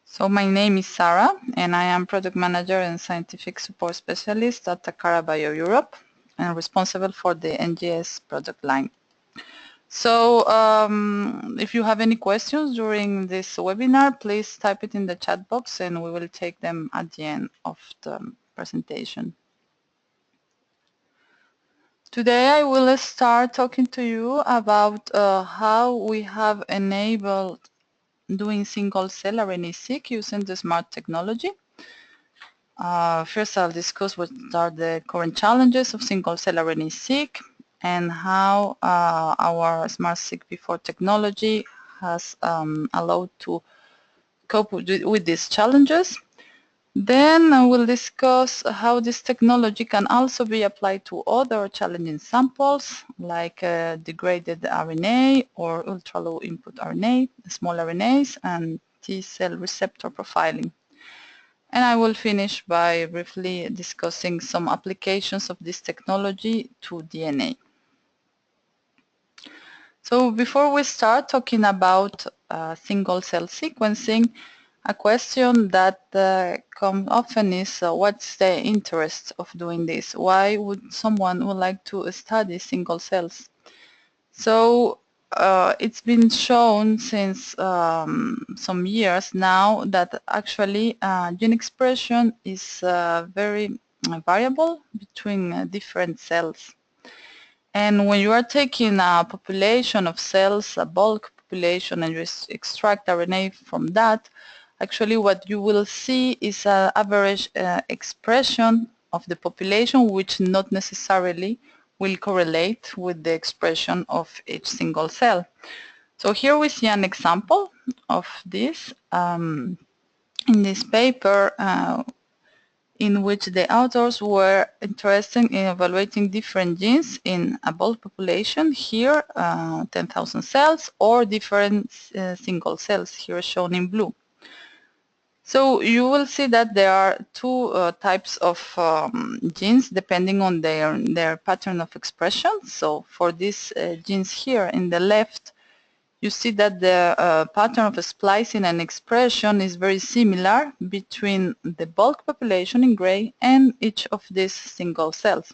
So my name is Sarah, and I am Product Manager and Scientific Support Specialist at Takara Bio Europe, and responsible for the NGS product line. So if you have any questions during this webinar, please type it in the chat box and we will take them at the end of the presentation. Today I will start talking to you about how we have enabled doing single-cell RNA-seq using the SMART technology. First, I'll discuss what are the current challenges of single-cell RNA-seq and how our SMART-seq before technology has allowed to cope with these challenges. Then I will discuss how this technology can also be applied to other challenging samples like degraded RNA or ultra-low input RNA, small RNAs, and T-cell receptor profiling. And I will finish by briefly discussing some applications of this technology to DNA. So before we start talking about single-cell sequencing, a question that comes often is what's the interest of doing this? Why would someone would like to study single cells? So it's been shown since some years now that actually gene expression is very variable between different cells. And when you are taking a population of cells, a bulk population, and you extract RNA from that, actually what you will see is an average expression of the population, which not necessarily will correlate with the expression of each single cell. So here we see an example of this in this paper in which the authors were interested in evaluating different genes in a bulk population, here 10,000 cells, or different single cells, here shown in blue. So you will see that there are two types of genes depending on their pattern of expression. So for these genes here in the left, you see that the pattern of splicing and expression is very similar between the bulk population in gray and each of these single cells.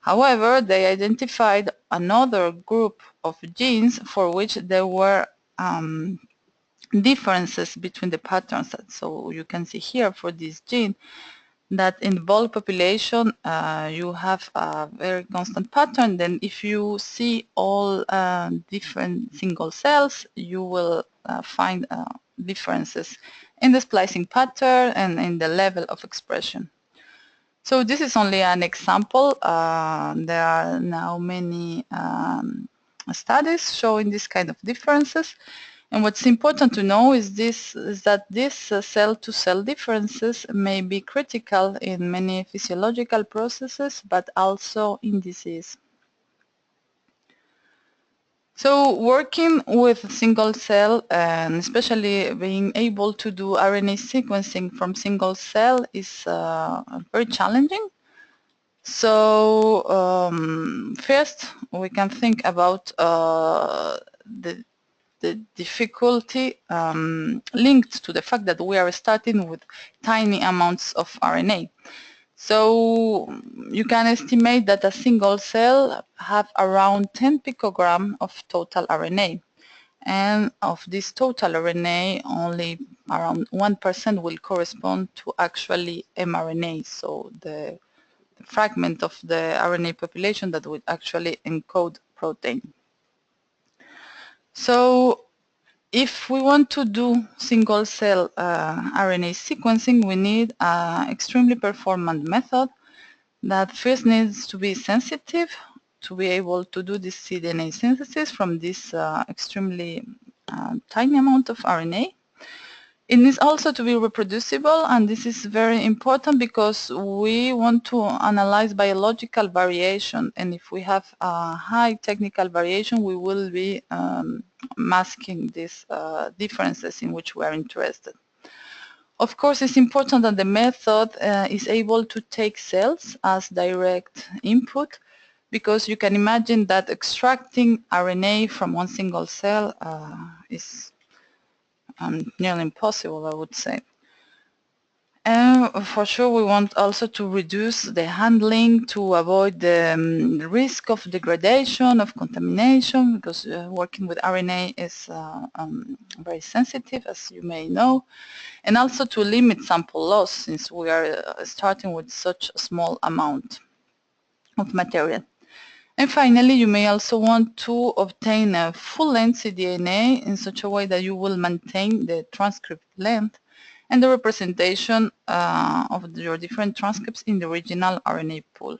However, they identified another group of genes for which there were differences between the patterns. So you can see here for this gene that in the bulk population you have a very constant pattern. Then if you see all different single cells, you will find differences in the splicing pattern and in the level of expression. So this is only an example. There are now many studies showing this kind of differences. And what's important to know is that these cell-to-cell differences may be critical in many physiological processes, but also in disease. So working with single cell and especially being able to do RNA sequencing from single cell is very challenging. So first we can think about the difficulty linked to the fact that we are starting with tiny amounts of RNA. So you can estimate that a single cell have around 10 picogram of total RNA. And of this total RNA, only around 1% will correspond to actually mRNA, so the fragment of the RNA population that would actually encode protein. So if we want to do single-cell RNA sequencing, we need an extremely performant method that first needs to be sensitive to be able to do this cDNA synthesis from this extremely tiny amount of RNA. It needs also to be reproducible, and this is very important because we want to analyze biological variation, and if we have a high technical variation, we will be masking these differences in which we are interested. Of course, it's important that the method is able to take cells as direct input, because you can imagine that extracting RNA from one single cell is nearly impossible, I would say. And for sure, we want also to reduce the handling to avoid the risk of degradation, of contamination, because working with RNA is very sensitive, as you may know, and also to limit sample loss, since we are starting with such a small amount of material. And finally, you may also want to obtain a full-length cDNA in such a way that you will maintain the transcript length and the representation of your different transcripts in the original RNA pool.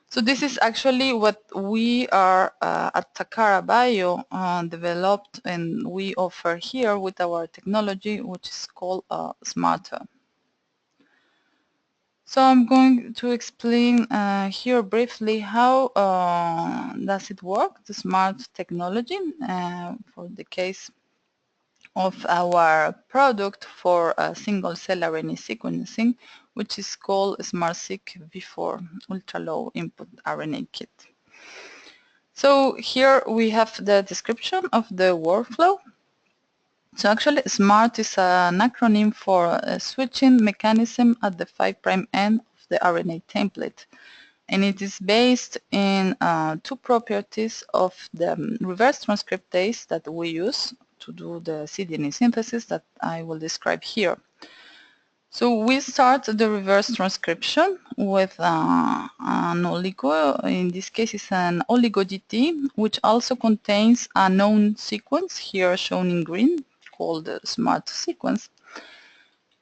So this is actually what we are at Takara Bio developed and we offer here with our technology, which is called SMART. So I'm going to explain here briefly how does it work, the SMART technology, for the case of our product for single-cell RNA sequencing, which is called SMART-Seq V4 ultra-low input RNA kit. So here we have the description of the workflow. So actually, SMART is an acronym for a switching mechanism at the 5' end of the RNA template. And it is based in two properties of the reverse transcriptase that we use to do the cDNA synthesis that I will describe here. So we start the reverse transcription with an oligo. In this case, it's an oligo DT, which also contains a known sequence, here shown in green, called the SMART sequence.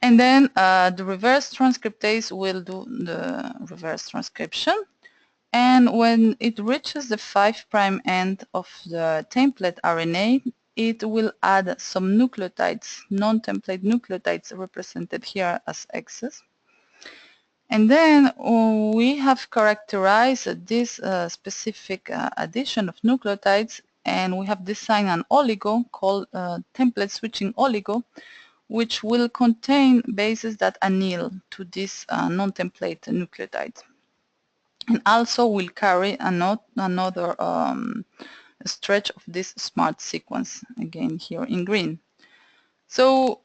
And then the reverse transcriptase will do the reverse transcription. And when it reaches the 5' end of the template RNA, it will add some nucleotides, non-template nucleotides represented here as X's. And then we have characterized this specific addition of nucleotides, and we have designed an oligo called template switching oligo, which will contain bases that anneal to this non-template nucleotide. And also will carry another stretch of this SMART sequence, again here in green. So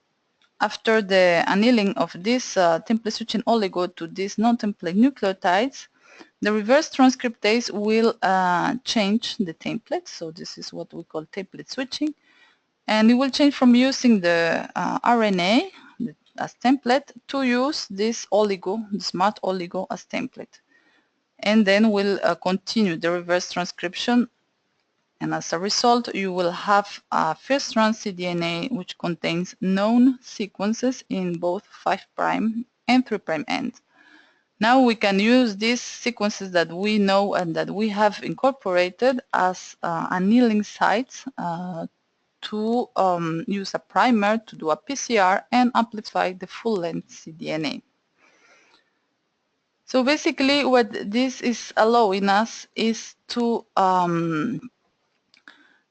after the annealing of this template switching oligo to these non-template nucleotides, the reverse transcriptase will change the template. So this is what we call template switching. And it will change from using the RNA as template to use this oligo, the SMART oligo, as template. And then we'll continue the reverse transcription, and as a result you will have a first-strand cDNA which contains known sequences in both 5' and 3' end. Now we can use these sequences that we know and that we have incorporated as annealing sites to use a primer to do a PCR and amplify the full-length cDNA. So basically what this is allowing us is to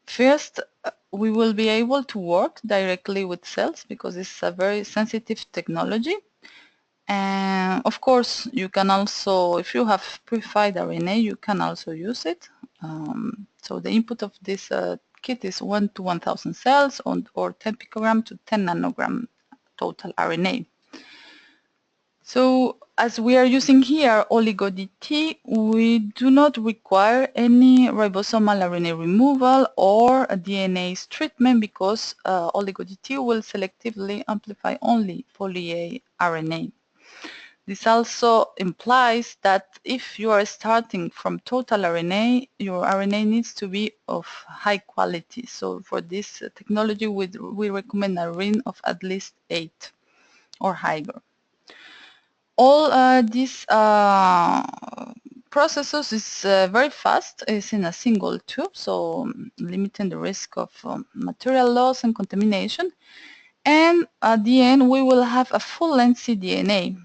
first we will be able to work directly with cells because it's a very sensitive technology. And of course you can also, if you have purified RNA, you can also use it. So the input of this kit is 1 to 1000 cells or 10 picogram to 10 nanogram total RNA. So as we are using here oligo-DT, we do not require any ribosomal RNA removal or a DNase treatment because oligo-DT will selectively amplify only poly-A RNA. This also implies that if you are starting from total RNA, your RNA needs to be of high quality. So for this technology, we recommend a RIN of at least 8 or higher. All these processes is very fast. It's in a single tube, so limiting the risk of material loss and contamination. And at the end, we will have a full-length cDNA.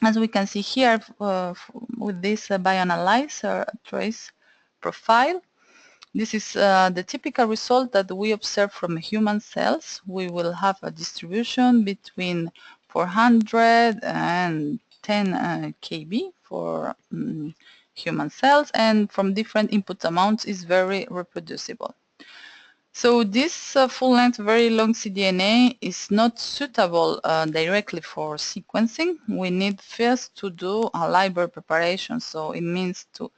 As we can see here with this bioanalyzer trace profile, this is the typical result that we observe from human cells. We will have a distribution between 400 and 10 kb for human cells, and from different input amounts is very reproducible. So this full-length, very long cDNA is not suitable directly for sequencing. We need first to do a library preparation. So it means to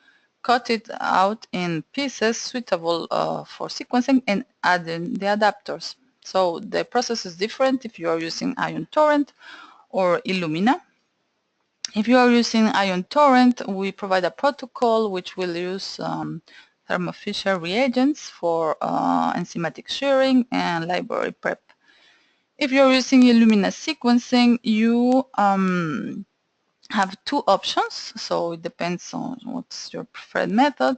cut it out in pieces suitable for sequencing and add in the adapters. So the process is different if you are using Ion Torrent or Illumina. If you are using Ion Torrent, we provide a protocol which will use Thermo Fisher reagents for enzymatic shearing and library prep. If you're using Illumina sequencing, you have two options, so it depends on what's your preferred method.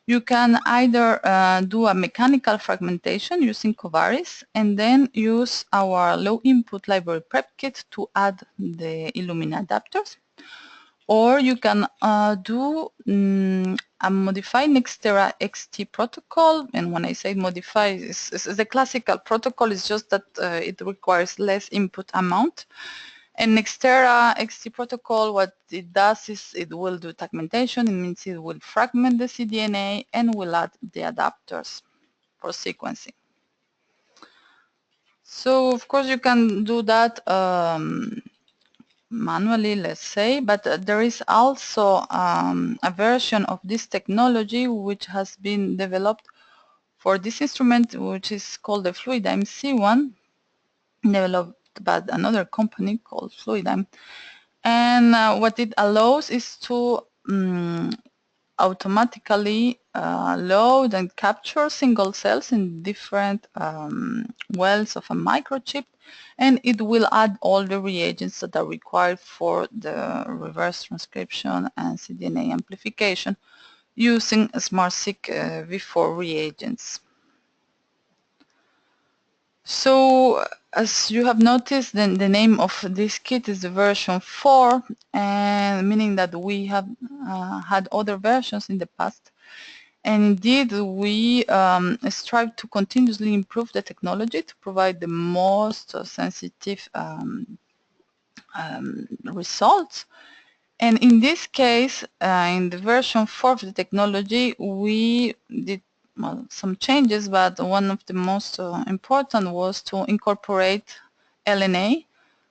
You can either do a mechanical fragmentation using Covaris and then use our low input library prep kit to add the Illumina adapters. Or you can do a modified Nextera XT protocol. And when I say modify, it's the classical protocol. It's just that it requires less input amount. And Nextera XT protocol, what it does is it will do fragmentation. It means it will fragment the cDNA and will add the adapters for sequencing. So of course you can do that manually, let's say, but there is also a version of this technology which has been developed for this instrument, which is called the Fluidigm C1, developed by another company called Fluidigm. And what it allows is to automatically load and capture single cells in different wells of a microchip, and it will add all the reagents that are required for the reverse transcription and cDNA amplification using SmartSeq V4 reagents. So as you have noticed, then the name of this kit is the version 4, and meaning that we have had other versions in the past. And indeed, we strive to continuously improve the technology to provide the most sensitive results. And in this case, in the version 4 of the technology, we did some changes, but one of the most important was to incorporate LNA,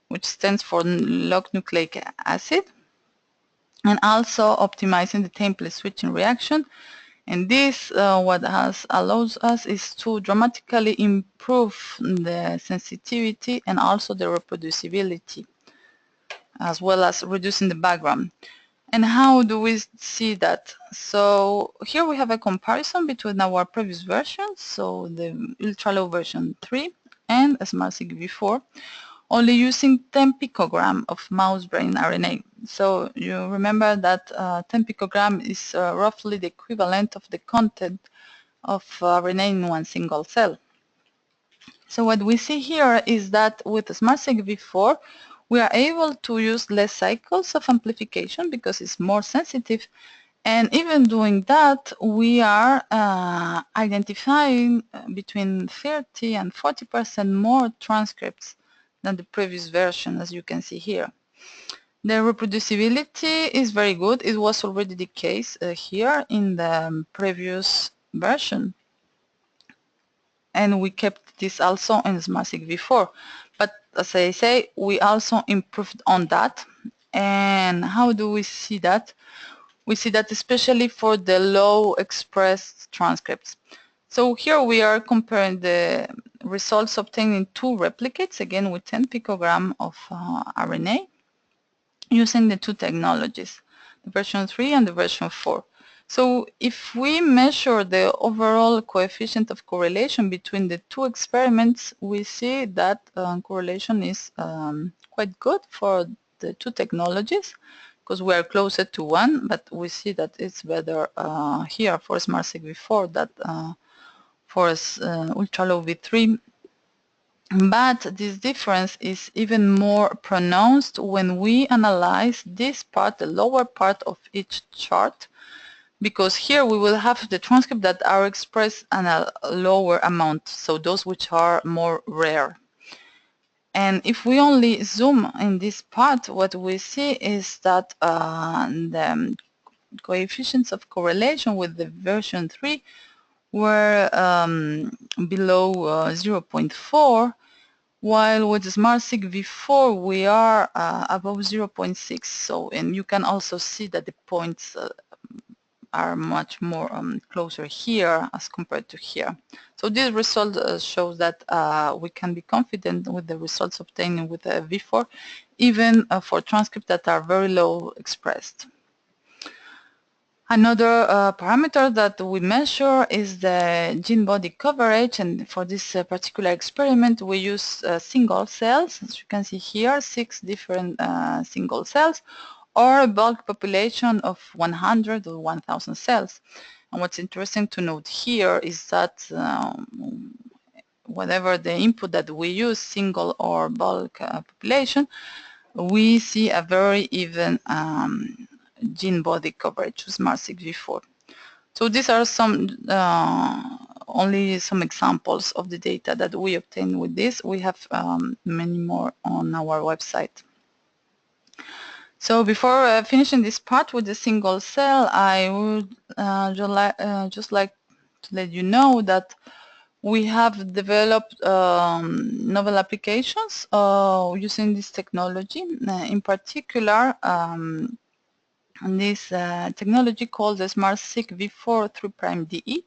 which stands for log nucleic acid, and also optimizing the template switching reaction. And this, what allows us is to dramatically improve the sensitivity and also the reproducibility, as well as reducing the background. And how do we see that? So here we have a comparison between our previous versions, so the ultra-low version 3 and SmartSeq V4, only using 10 picogram of mouse brain RNA. So you remember that 10 picogram is roughly the equivalent of the content of RNA in one single cell. So what we see here is that with SmartSeq V4, we are able to use less cycles of amplification because it's more sensitive. And even doing that, we are identifying between 30 and 40% more transcripts than the previous version, as you can see here. The reproducibility is very good. It was already the case here in the previous version. And we kept this also in SmartSeq V4. But as I say, we also improved on that. And how do we see that? We see that especially for the low expressed transcripts. So here we are comparing the results obtained in 2 replicates, again with 10 picogram of RNA, using the 2 technologies, the version 3 and the version 4. So if we measure the overall coefficient of correlation between the 2 experiments, we see that correlation is quite good for the 2 technologies, because we are closer to 1, but we see that it's better here for SmartSeq V4 than for ultra-low V3. But this difference is even more pronounced when we analyze this part, the lower part of each chart, because here we will have the transcript that are expressed in a lower amount, so those which are more rare. And if we only zoom in this part, what we see is that the coefficients of correlation with the version 3 were below 0.4, while with SmartSeq V4 we are above 0.6. So, and you can also see that the points are much more closer here as compared to here. So this result shows that we can be confident with the results obtained with V4, even for transcripts that are very low expressed. Another parameter that we measure is the gene body coverage, and for this particular experiment we use single cells. As you can see here, 6 different single cells, or a bulk population of 100 or 1,000 cells. And what's interesting to note here is that whatever the input that we use, single or bulk population, we see a very even gene body coverage with SmartSeq V4. So these are some only some examples of the data that we obtained with this. We have many more on our website. So before finishing this part with the single cell, I would just like to let you know that we have developed novel applications using this technology. In particular, this technology called the SmartSeq V4 3'DE,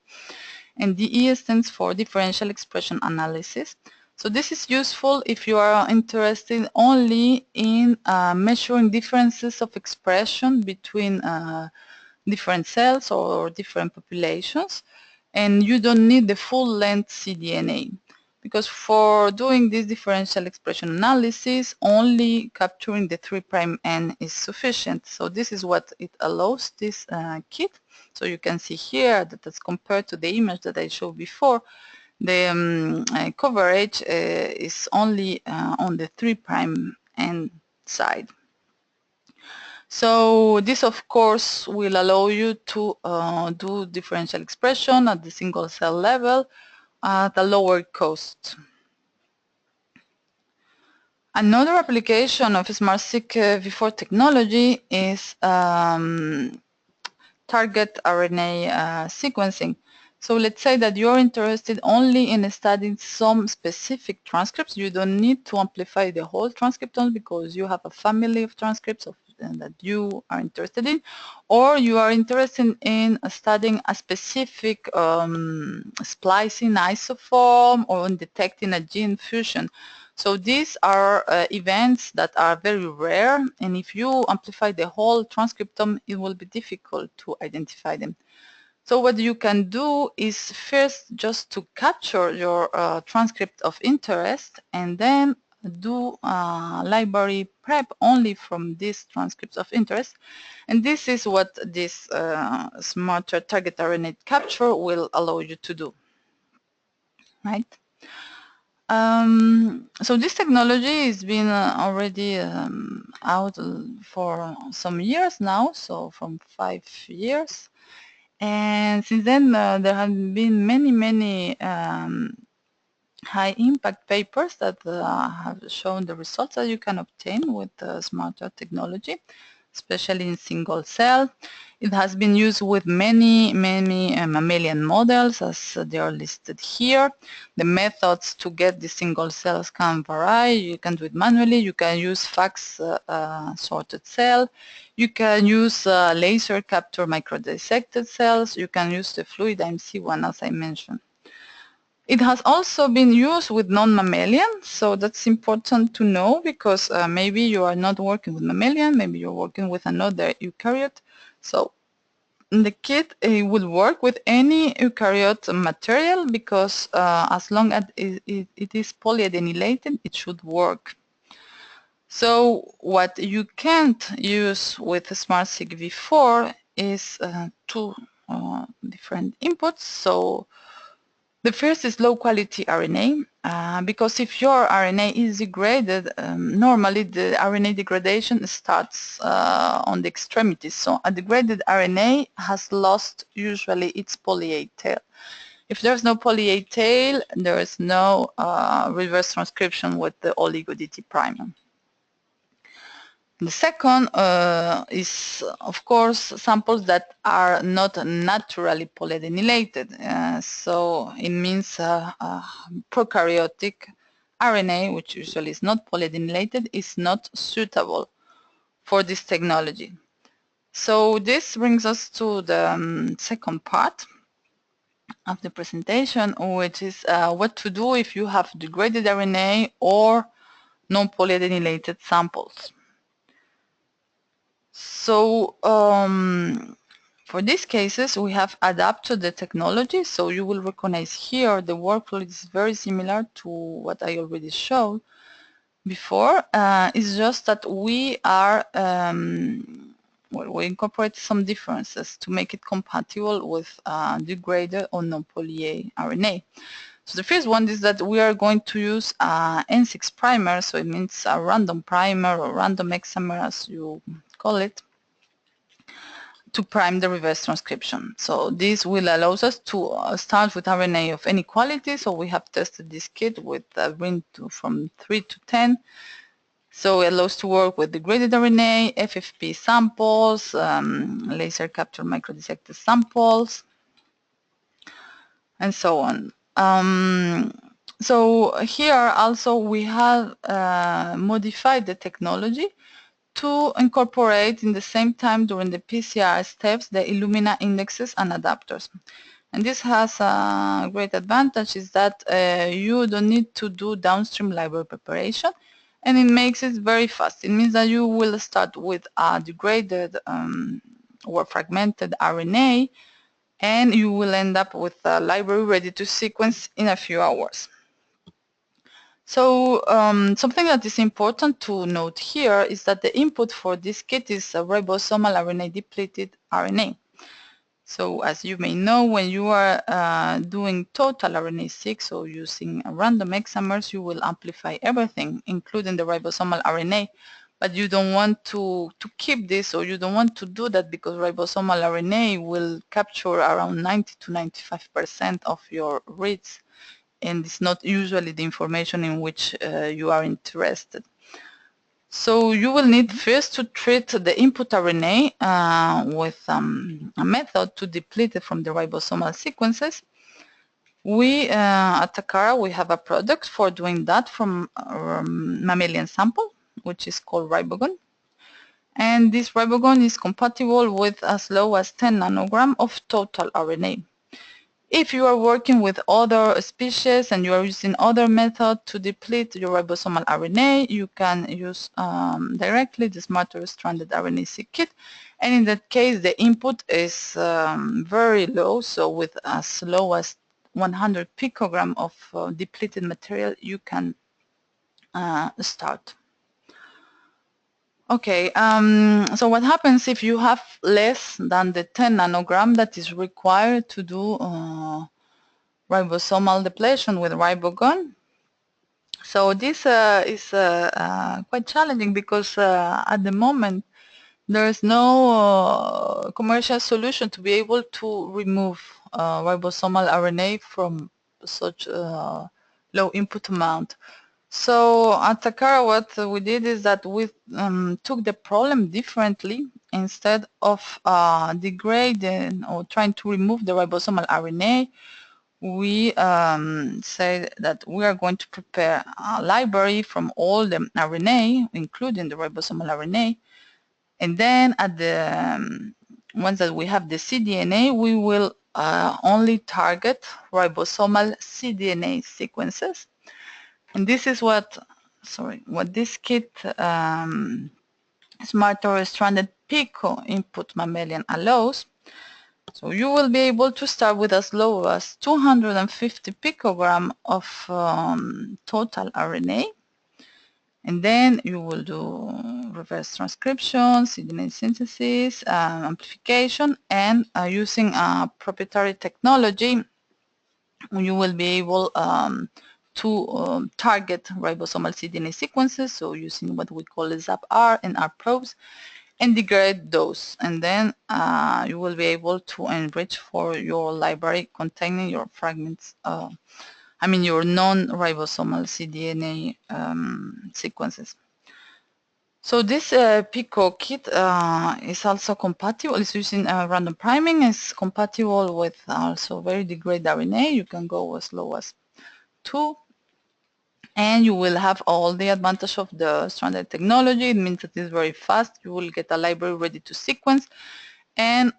and DE stands for Differential Expression Analysis. So this is useful if you are interested only in measuring differences of expression between different cells or different populations, and you don't need the full-length cDNA, because for doing this differential expression analysis, only capturing the 3'N is sufficient. So this is what it allows this kit. So you can see here that as compared to the image that I showed before, the coverage is only on the 3'N side. So this, of course, will allow you to do differential expression at the single cell level at a lower cost. Another application of SmartSeq V4 technology is target RNA sequencing. So let's say that you're interested only in studying some specific transcripts. You don't need to amplify the whole transcriptome because you have a family of transcripts that you are interested in, or you are interested in studying a specific splicing isoform or in detecting a gene fusion. So these are events that are very rare, and if you amplify the whole transcriptome, it will be difficult to identify them. So what you can do is first just to capture your transcript of interest, and then do library prep only from these transcripts of interest. And this is what this smarter target RNA capture will allow you to do, right? So this technology has been already out for some years now, so from 5 years. And since then, there have been many high impact papers that have shown the results that you can obtain with smarter technology, especially in single cell. It has been used with many mammalian models, as they are listed here. The methods to get the single cells can vary. You can do it manually. You can use FACS sorted cell. You can use laser capture microdissected cells. You can use the fluid IMC one, as I mentioned. It has also been used with non-mammalian, so that's important to know, because maybe you are not working with mammalian, maybe you're working with another eukaryote. So the kit will work with any eukaryote material, because as long as it is polyadenylated, it should work. So what you can't use with SmartSeq V4 is two different inputs. So the first is low-quality RNA, because if your RNA is degraded, normally the RNA degradation starts on the extremities. So a degraded RNA has lost usually its poly A tail. If there's no poly A tail, there is no reverse transcription with the oligo DT primer. The second is, of course, samples that are not naturally polyadenylated. So it means prokaryotic RNA, which usually is not polyadenylated, is not suitable for this technology. So this brings us to the second part of the presentation, which is what to do if you have degraded RNA or non-polyadenylated samples. So for these cases, we have adapted the technology. So you will recognize here the workflow is very similar to what I already showed before. It's just that we are well, we incorporate some differences to make it compatible with degraded or non-poly RNA. So the first one is that we are going to use N6 primer, so it means a random primer or random hexamer as you call it, to prime the reverse transcription. So this will allow us to start with RNA of any quality. So we have tested this kit with a ring from 3 to 10. So it allows to work with degraded RNA, FFP samples, laser capture microdissected samples, and so on. So here also we have modified the technology to incorporate in the same time during the PCR steps the Illumina indexes and adapters. And this has a great advantage is that you don't need to do downstream library preparation, and it makes it very fast. It means that you will start with a degraded or fragmented RNA, and you will end up with a library ready to sequence in a few hours. So something that is important to note here is that the input for this kit is a ribosomal RNA depleted RNA. So as you may know, when you are doing total RNA Seq, so using random hexamers, you will amplify everything, including the ribosomal RNA. But you don't want to keep this, or you don't want to do that, because ribosomal RNA will capture around 90 to 95% of your reads, and it's not usually the information in which you are interested. So you will need first to treat the input RNA with a method to deplete it from the ribosomal sequences. We at Takara, we have a product for doing that from mammalian sample, which is called Ribogon. And this Ribogon is compatible with as low as 10 nanogram of total RNA. If you are working with other species and you are using other methods to deplete your ribosomal RNA, you can use directly the smarter stranded RNA Seq kit. And in that case, the input is very low. So with as low as 100 picogram of depleted material, you can start. Okay, so what happens if you have less than the 10 nanogram that is required to do ribosomal depletion with Ribogon? So this is quite challenging because at the moment there is no commercial solution to be able to remove ribosomal RNA from such low input amount. So at Takara, what we did is that we took the problem differently. Instead of degrading or trying to remove the ribosomal RNA, we say that we are going to prepare a library from all the RNA, including the ribosomal RNA, and then at the once that we have the cDNA, we will only target ribosomal cDNA sequences. And this is what this kit smarter stranded pico input mammalian allows. So you will be able to start with as low as 250 picogram of total RNA, and then you will do reverse transcription, cDNA synthesis, amplification, and using a proprietary technology, you will be able to target ribosomal cDNA sequences, so using what we call ZAP-R and R-probes, and degrade those, and then you will be able to enrich for your library containing your fragments, your non-ribosomal cDNA sequences. So this Pico kit is also compatible. It's using random priming. It's compatible with also very degraded RNA. You can go as low as 2, and you will have all the advantage of the stranded technology. It means that it's very fast. You will get a library ready to sequence. And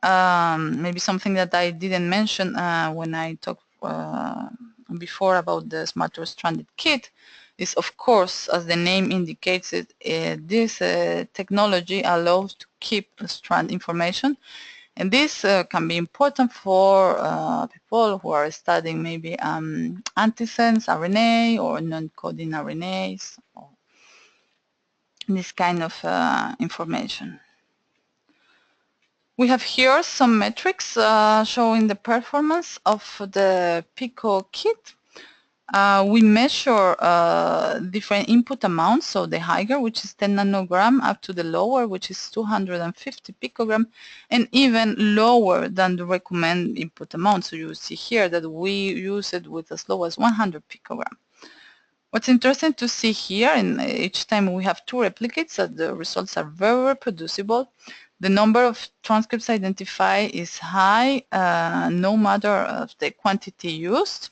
maybe something that I didn't mention when I talked before about the Smarter Stranded Kit is, of course, as the name indicates it, this technology allows to keep strand information. And this can be important for people who are studying maybe antisense RNA or non-coding RNAs, or this kind of information. We have here some metrics showing the performance of the Pico kit. We measure different input amounts, so the higher, which is 10 nanogram, up to the lower, which is 250 picogram, and even lower than the recommended input amount. So you see here that we use it with as low as 100 picogram. What's interesting to see here, and each time we have 2 replicates, that the results are very reproducible. The number of transcripts identified is high, no matter of the quantity used.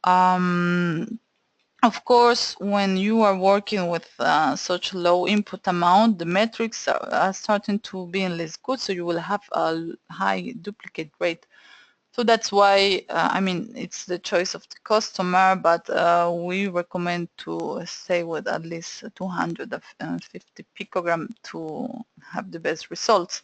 Of course, when you are working with such low input amount, the metrics are starting to be less good, so you will have a high duplicate rate. So that's why, I mean, it's the choice of the customer, but we recommend to stay with at least 250 picogram to have the best results.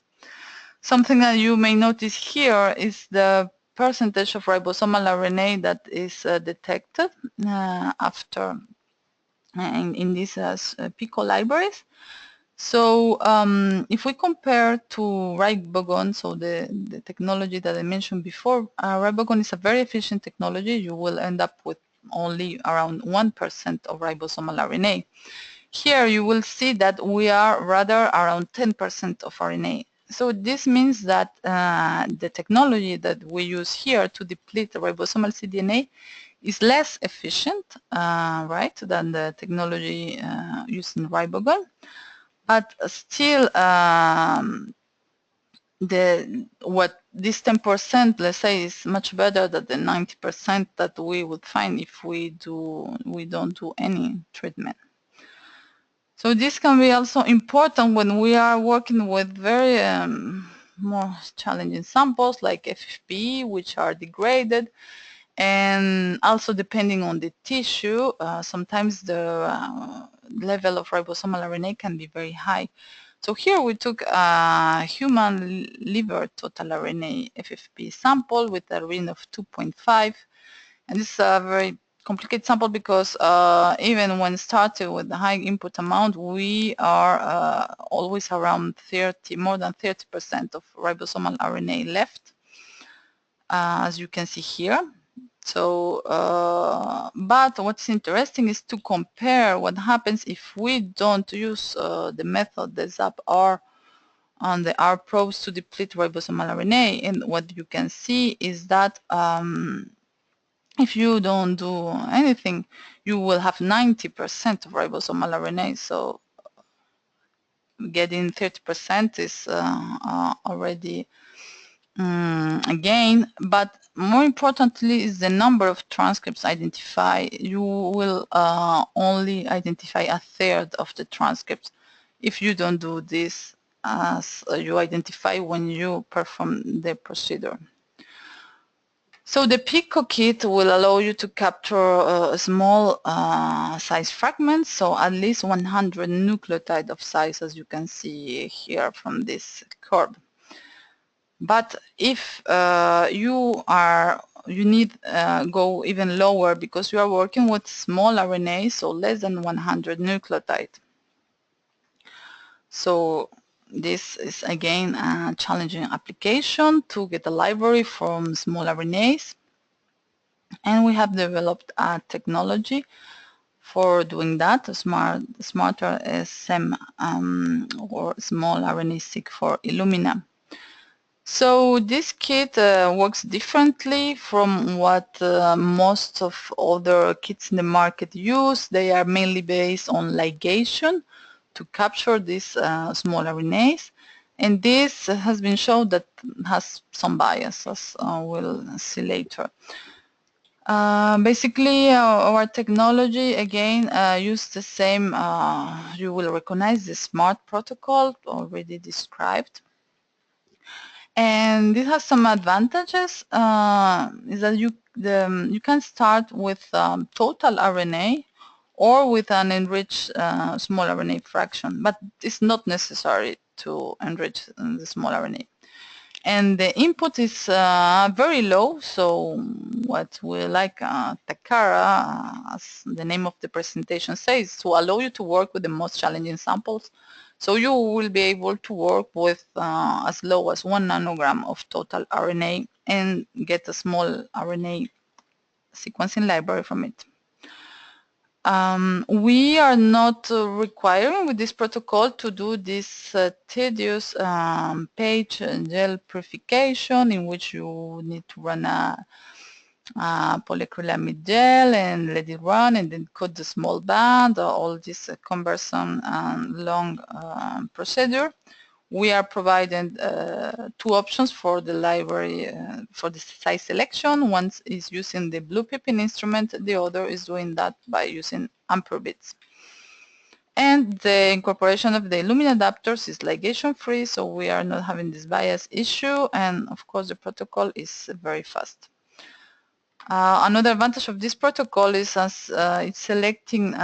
Something that you may notice here is the percentage of ribosomal RNA that is detected after in these Pico libraries. So if we compare to Ribogon, so the technology that I mentioned before, Ribogon is a very efficient technology. You will end up with only around 1% of ribosomal RNA. Here you will see that we are rather around 10% of RNA. So this means that the technology that we use here to deplete ribosomal cDNA is less efficient, right, than the technology used in Ribogon. But still, what this 10%, let's say, is much better than the 90% that we would find if we don't do any treatment. So this can be also important when we are working with very more challenging samples like FFPE, which are degraded, and also depending on the tissue, sometimes the level of ribosomal RNA can be very high. So here we took a human liver total RNA FFP sample with a reading of 2.5, and this is a very complicated sample because even when started with the high input amount, we are always around 30, more than 30% of ribosomal RNA left, as you can see here. So, but what's interesting is to compare what happens if we don't use the method, the ZAP-R, on the R probes to deplete ribosomal RNA. And what you can see is that if you don't do anything, you will have 90% of ribosomal RNA. So getting 30% is already again, but more importantly is the number of transcripts identified. You will only identify a third of the transcripts if you don't do this as you identify when you perform the procedure. So the Pico kit will allow you to capture small size fragments, so at least 100 nucleotide of size, as you can see here from this curve. But if you need go even lower because you are working with small RNA, so less than 100 nucleotide. So this is again a challenging application to get a library from small RNAs, and we have developed a technology for doing that, a smarter SM or small RNA Seq for Illumina. So this kit works differently from what most of other kits in the market use. They are mainly based on ligation to capture these small RNAs, and this has been shown that has some bias, as we'll see later. Basically, our technology again use the same, you will recognize the SMART protocol already described. And this has some advantages, is that you can start with total RNA or with an enriched small RNA fraction, but it's not necessary to enrich the small RNA. And the input is very low, so what we like Takara, as the name of the presentation says, to allow you to work with the most challenging samples. So you will be able to work with as low as 1 nanogram of total RNA and get a small RNA sequencing library from it. We are not requiring with this protocol to do this tedious page gel purification, in which you need to run a polyacrylamide gel and let it run and then cut the small band, all this cumbersome and long procedure. We are providing two options for the library, for the size selection. One is using the blue pippin instrument, the other is doing that by using ampere bits. And the incorporation of the Illumina adapters is ligation free, so we are not having this bias issue, and of course the protocol is very fast. Another advantage of this protocol is as it's selecting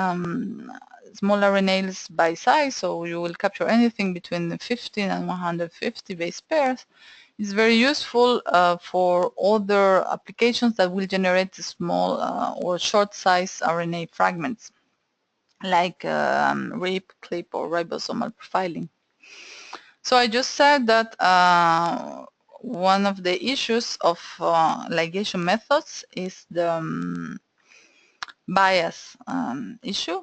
small RNAs by size, so you will capture anything between 15 and 150 base pairs. It's very useful for other applications that will generate small or short size RNA fragments, like RIP, CLIP, or ribosomal profiling. So I just said that one of the issues of ligation methods is the bias issue.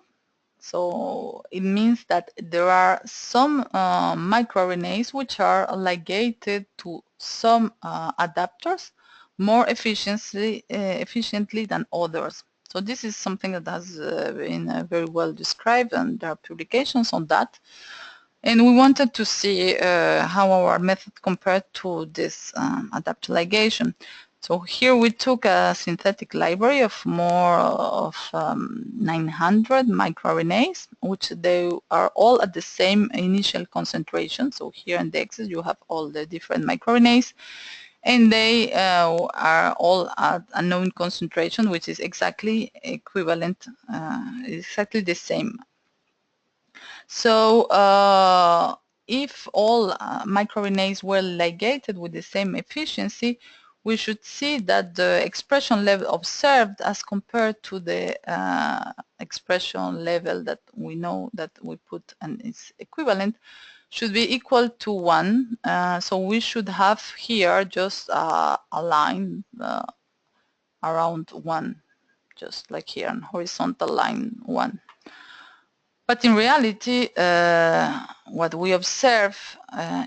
So it means that there are some microRNAs which are ligated to some adapters more efficiently than others. So this is something that has been very well described, and there are publications on that. And we wanted to see how our method compared to this adapter ligation. So here we took a synthetic library of more of 900 microRNAs, which they are all at the same initial concentration. So here in the X you have all the different microRNAs, and they are all at a known concentration, which is exactly equivalent, exactly the same. So if all microRNAs were ligated with the same efficiency, we should see that the expression level observed as compared to the expression level that we know that we put and is equivalent should be equal to 1. So we should have here just a line around 1, just like here, on horizontal line 1. But in reality, what we observe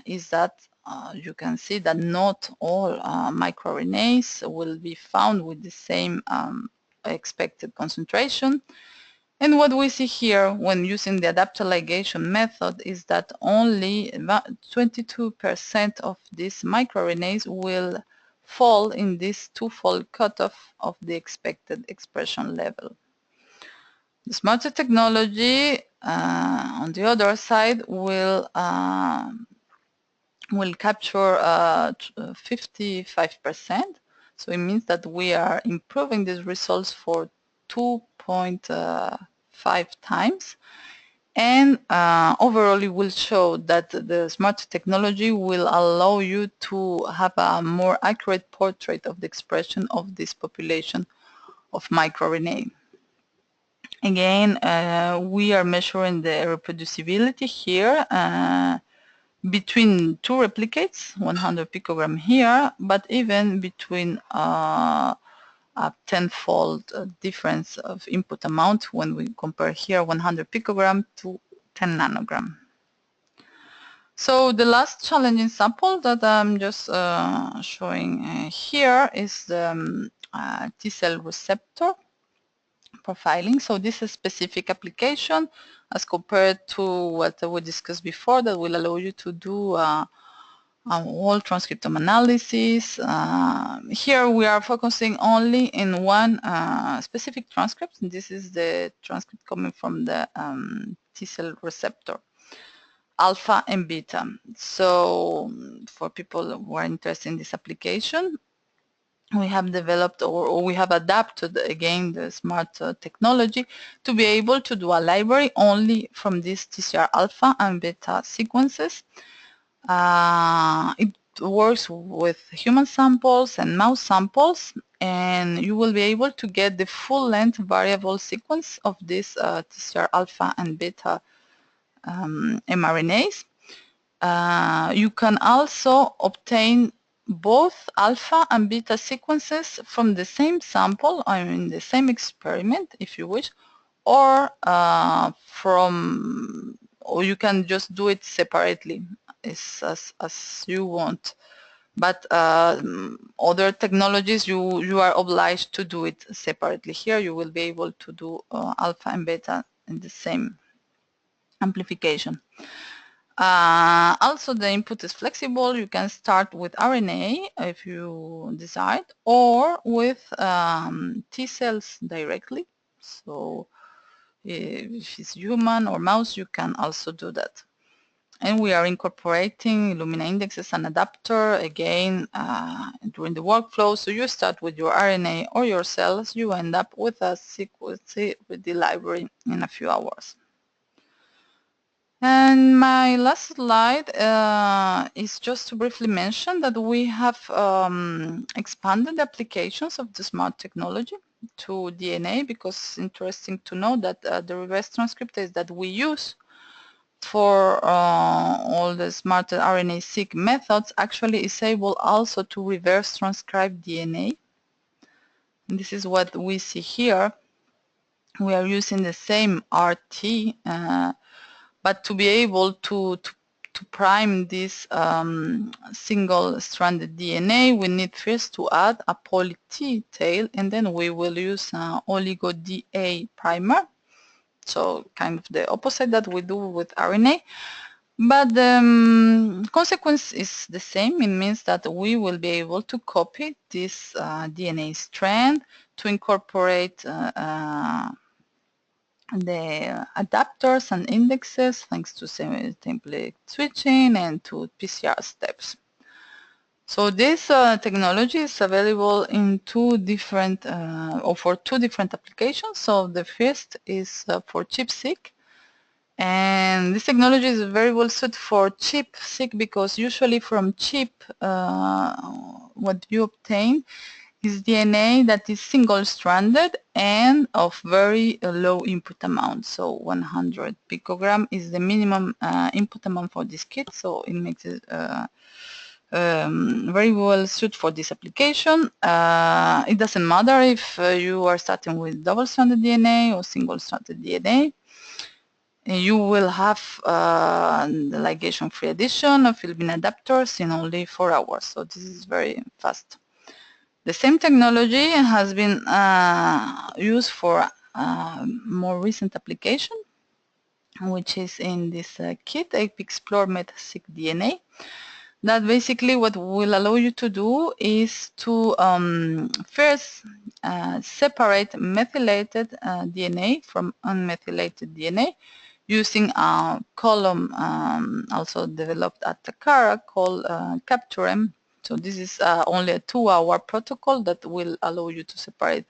is that you can see that not all microRNAs will be found with the same expected concentration. And what we see here when using the adapter ligation method is that only 22% of these microRNAs will fall in this twofold cutoff of the expected expression level. The smarter technology, on the other side, will capture 55%. So it means that we are improving these results for 2.5 times. And overall, it will show that the smart technology will allow you to have a more accurate portrait of the expression of this population of microRNA. Again, we are measuring the reproducibility here between two replicates, 100 picogram here, but even between a tenfold difference of input amount when we compare here 100 picogram to 10 nanogram. So the last challenging sample that I'm just showing here is the T-cell receptor profiling. So this is a specific application as compared to what we discussed before that will allow you to do whole transcriptome analysis. Here we are focusing only in one specific transcript. And this is the transcript coming from the T-cell receptor, alpha and beta. So for people who are interested in this application, we have developed or we have adapted again the smart technology to be able to do a library only from these TCR alpha and beta sequences. It works with human samples and mouse samples, and you will be able to get the full-length variable sequence of these TCR alpha and beta mRNAs. You can also obtain both alpha and beta sequences from the same sample, I mean the same experiment if you wish, or or you can just do it separately as you want. But other technologies you are obliged to do it separately. Here you will be able to do alpha and beta in the same amplification. Also, the input is flexible. You can start with RNA if you decide, or with T cells directly. So if it's human or mouse, you can also do that. And we are incorporating Illumina indexes and adapter again during the workflow. So you start with your RNA or your cells, you end up with a sequence with the library in a few hours. And my last slide is just to briefly mention that we have expanded the applications of the smart technology to DNA, because it's interesting to know that the reverse transcriptase that we use for all the smart RNA Seq methods actually is able also to reverse transcribe DNA. And this is what we see here. We are using the same RT, but to be able to prime this single-stranded DNA, we need first to add a poly-T tail, and then we will use oligo-DA primer. So kind of the opposite that we do with RNA. But the consequence is the same. It means that we will be able to copy this DNA strand to incorporate the adapters and indexes thanks to template switching and to PCR steps. So this technology is available in two different or for two different applications. So the first is for ChIP-seq, and this technology is very well suited for ChIP-seq because usually from ChIP what you obtain is DNA that is single-stranded and of very low input amount. So 100 picogram is the minimum input amount for this kit, so it makes it very well suited for this application. It doesn't matter if you are starting with double-stranded DNA or single-stranded DNA. You will have the ligation-free addition of Illumina adapters in only 4 hours, so this is very fast. The same technology has been used for more recent application, which is in this kit, Explore Metaseq DNA. That basically what will allow you to do is to first separate methylated DNA from unmethylated DNA using a column also developed at Takara called CaptureM. So this is only a 2-hour protocol that will allow you to separate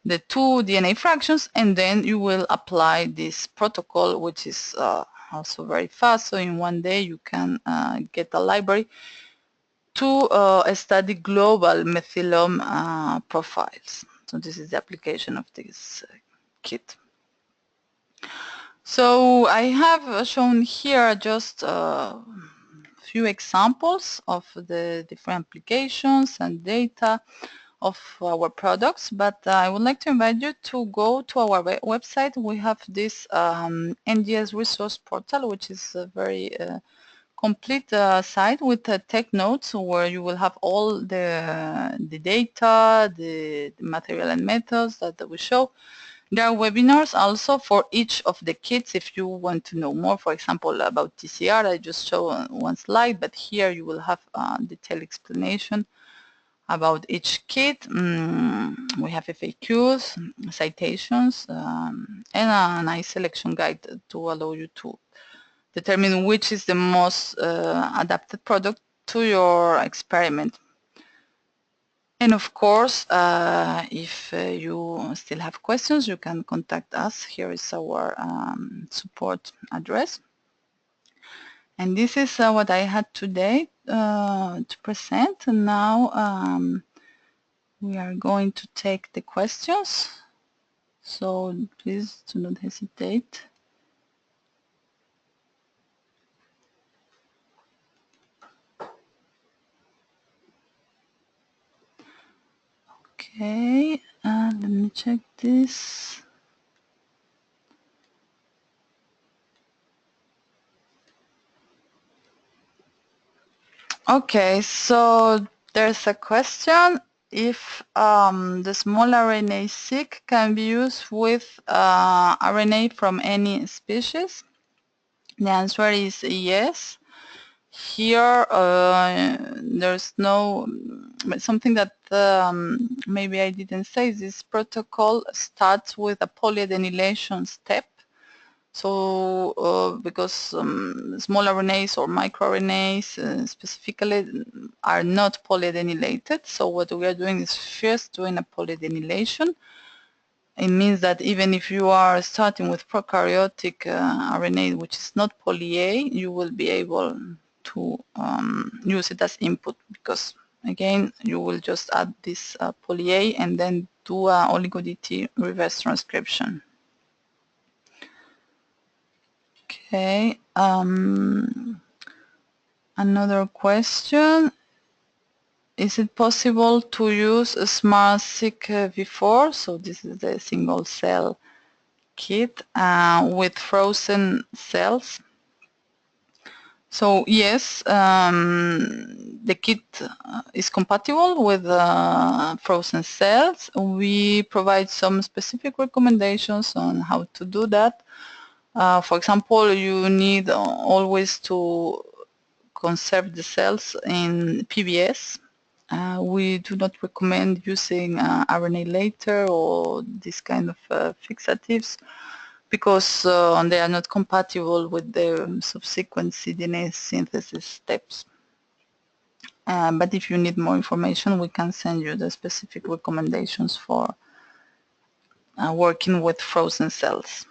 the two DNA fractions, and then you will apply this protocol, which is also very fast. So in one day you can get a library to study global methylome profiles. So this is the application of this kit. So I have shown here just a few examples of the different applications and data of our products, but I would like to invite you to go to our website. We have this NGS resource portal, which is a very complete site with tech notes where you will have all the data, the material and methods that we show. There are webinars also for each of the kits if you want to know more, for example, about TCR. I just show one slide, but here you will have a detailed explanation about each kit. We have FAQs, citations, and a nice selection guide to allow you to determine which is the most adapted product to your experiment. And of course, if you still have questions, you can contact us. Here is our support address. And this is what I had today to present. And now we are going to take the questions. So please do not hesitate. Okay, let me check this. Okay, so there's a question if the small RNA Seq can be used with RNA from any species. The answer is yes. Here, there's no, but something that maybe I didn't say, this protocol starts with a polyadenylation step. So because small RNAs or microRNAs specifically are not polyadenylated, so what we are doing is first doing a polyadenylation. It means that even if you are starting with prokaryotic RNA, which is not poly-A, you will be able to use it as input because, again, you will just add this poly-A and then do a oligo-DT reverse transcription. Okay. Another question. Is it possible to use a SMART-Seq V4? So this is the single cell kit with frozen cells. So yes, the kit is compatible with frozen cells. We provide some specific recommendations on how to do that. For example, you need always to conserve the cells in PBS. We do not recommend using RNA later or this kind of fixatives because they are not compatible with the subsequent cDNA synthesis steps. But if you need more information, we can send you the specific recommendations for working with frozen cells.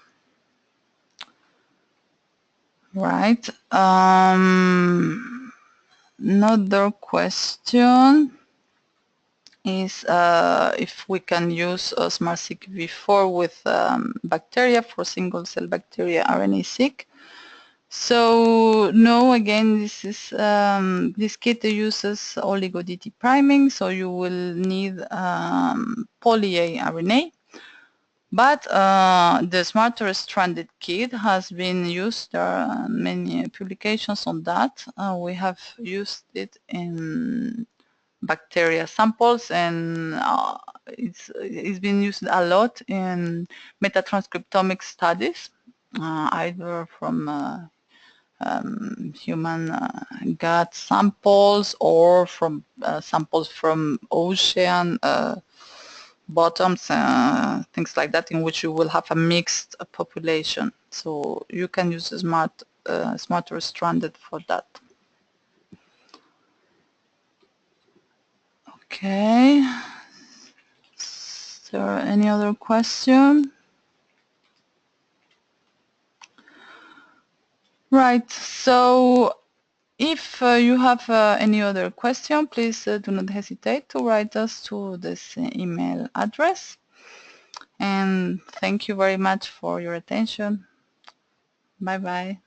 Right. Another question is if we can use SMART-Seq V4 with bacteria for single-cell bacteria RNA-seq. So no, again, this is this kit uses oligo-DT priming, so you will need poly-A RNA. But the smarter stranded kit has been used. There are many publications on that. We have used it in bacteria samples, and it's been used a lot in metatranscriptomic studies, either from human gut samples or from samples from ocean bottoms, things like that, in which you will have a mixed population. So you can use a smarter stranded for that. Okay. Is there any other question? Right. So if you have any other question, please do not hesitate to write us to this email address. And thank you very much for your attention. Bye-bye.